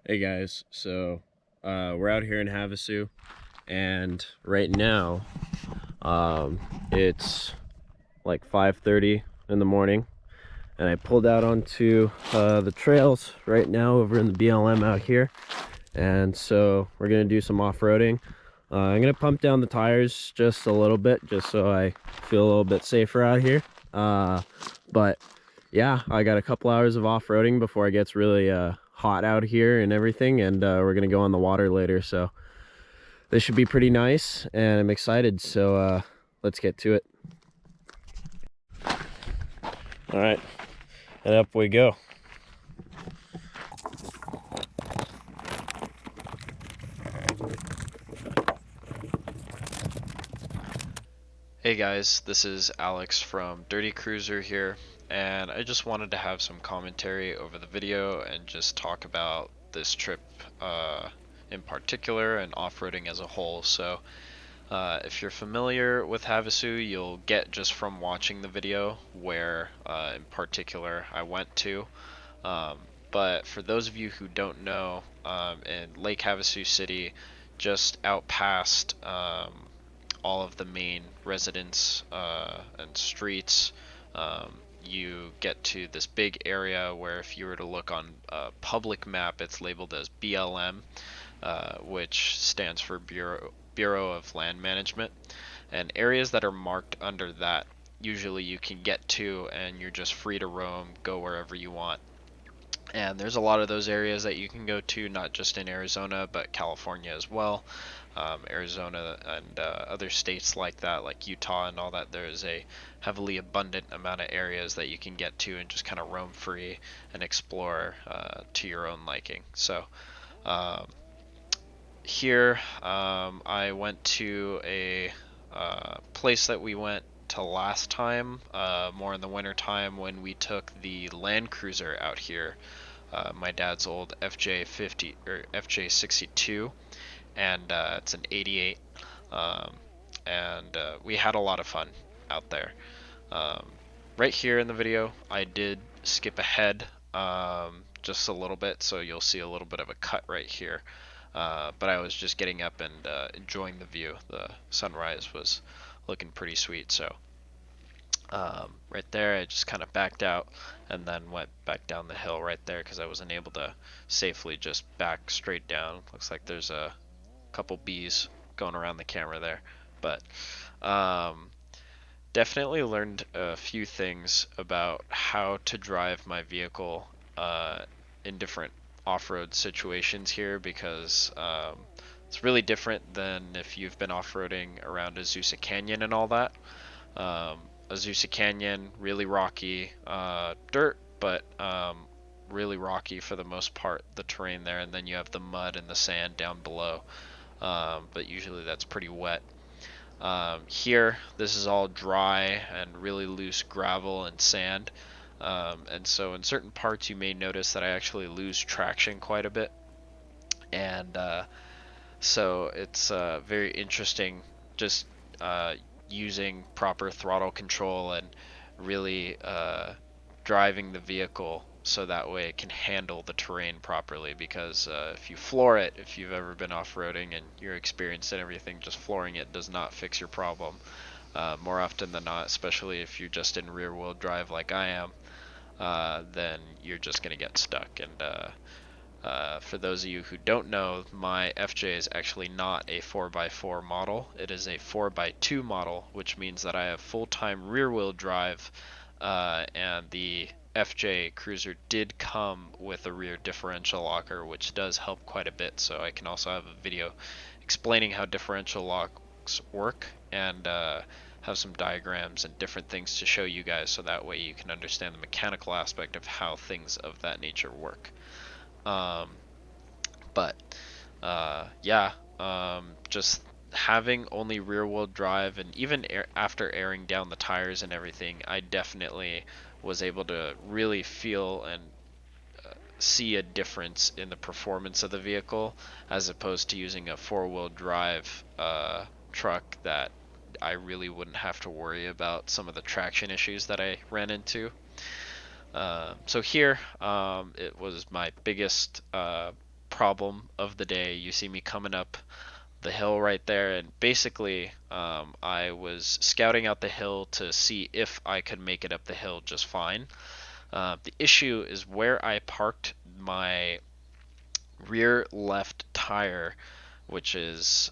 Hey guys, so we're out here in Havasu, and right now it's like 5:30 in the morning, and I pulled out onto the trails right now over in the BLM out here, and so we're gonna do some off-roading. I'm gonna pump down the tires just a little bit, just so I feel a little bit safer out here. But yeah, I got a couple hours of off-roading before it gets really hot out here and everything, and we're gonna go on the water later, so this should be pretty nice, and I'm excited. So let's get to it. All right, and up we go. Hey guys, this is Alex from Dirty Cruiser here, and I just wanted to have some commentary over the video and just talk about this trip in particular and off-roading as a whole. So if you're familiar with Havasu, you'll get just from watching the video where in particular I went to. Um, but for those of you who don't know, in Lake Havasu City, just out past all of the main residents and streets. You get to this big area where, if you were to look on a public map, it's labeled as BLM, which stands for Bureau of Land Management. And areas that are marked under that, usually you can get to, and you're just free to roam, go wherever you want. And there's a lot of those areas that you can go to, not just in Arizona, but California as well. Arizona and other states like that, like Utah and all that, there's a heavily abundant amount of areas that you can get to and just kind of roam free and explore to your own liking. So um, here I went to a place that we went to last time, more in the winter time, when we took the Land Cruiser out here, my dad's old FJ50 or FJ62, and it's an '88, um, and we had a lot of fun out there. Um, right here in the video, I did skip ahead just a little bit, so you'll see a little bit of a cut right here. But I was just getting up and enjoying the view. The sunrise was looking pretty sweet, so right there I just kind of backed out and then went back down the hill right there because I wasn't able to safely just back straight down. Looks like there's a couple bees going around the camera there, but um, definitely learned a few things about how to drive my vehicle in different off-road situations here, because it's really different than if you've been off-roading around Azusa Canyon and all that. um, Azusa Canyon, really rocky dirt, but really rocky for the most part, the terrain there, and then you have the mud and the sand down below, but usually that's pretty wet. Here, this is all dry and really loose gravel and sand, and so in certain parts you may notice that I actually lose traction quite a bit, and so it's very interesting just uh, using proper throttle control and really driving the vehicle so that way it can handle the terrain properly. Because if you floor it, if you've ever been off-roading and you're experienced in everything, just flooring it does not fix your problem. More often than not, especially if you're just in rear-wheel drive like I am, then you're just going to get stuck. And for those of you who don't know, my FJ is actually not a 4x4 model. It is a 4x2 model, which means that I have full-time rear-wheel drive, and the FJ Cruiser did come with a rear differential locker, which does help quite a bit. So I can also have a video explaining how differential locks work, and have some diagrams and different things to show you guys, so that way you can understand the mechanical aspect of how things of that nature work. Um, but yeah, just having only rear wheel drive, and even after airing down the tires and everything, I definitely was able to really feel and see a difference in the performance of the vehicle, as opposed to using a four wheel drive truck that I really wouldn't have to worry about some of the traction issues that I ran into. So here, it was my biggest problem of the day. You see me coming up the hill right there, and basically I was scouting out the hill to see if I could make it up the hill just fine. The issue is where I parked my rear left tire, which is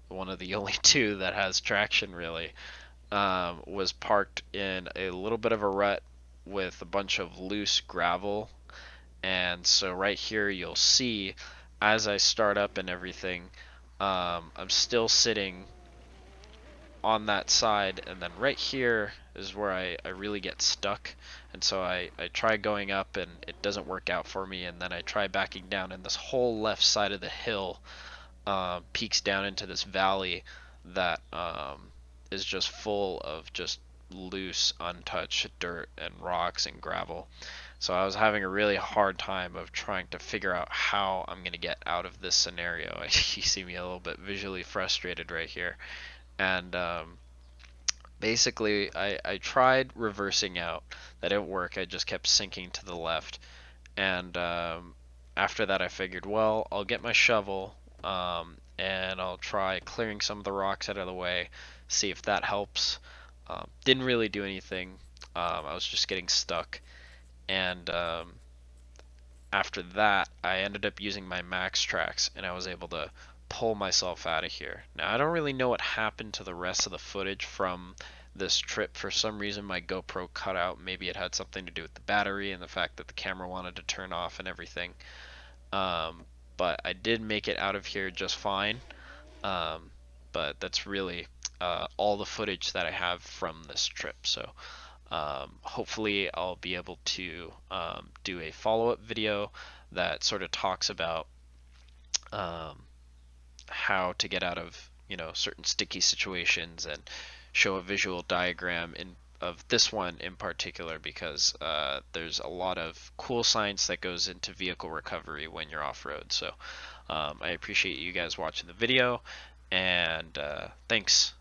one of the only two that has traction really, was parked in a little bit of a rut with a bunch of loose gravel. And so right here you'll see as I start up and everything, I'm still sitting on that side, and then right here is where I really get stuck. And so I try going up and it doesn't work out for me, and then I try backing down, and this whole left side of the hill peaks down into this valley that is just full of just loose, untouched dirt and rocks and gravel. So I was having a really hard time of trying to figure out how I'm going to get out of this scenario. You see me a little bit visually frustrated right here. And basically, I tried reversing out. That didn't work. I just kept sinking to the left. And after that, I figured, well, I'll get my shovel and I'll try clearing some of the rocks out of the way, see if that helps. Didn't really do anything. I was just getting stuck. And after that, I ended up using my max tracks and I was able to pull myself out of here. Now, I don't really know what happened to the rest of the footage from this trip. For some reason, my GoPro cut out. Maybe it had something to do with the battery and the fact that the camera wanted to turn off and everything. But I did make it out of here just fine. Um, but that's really all the footage that I have from this trip. So hopefully I'll be able to do a follow-up video that sort of talks about um, how to get out of certain sticky situations and show a visual diagram of this one in particular, because there's a lot of cool science that goes into vehicle recovery when you're off-road. So I appreciate you guys watching the video, and thanks.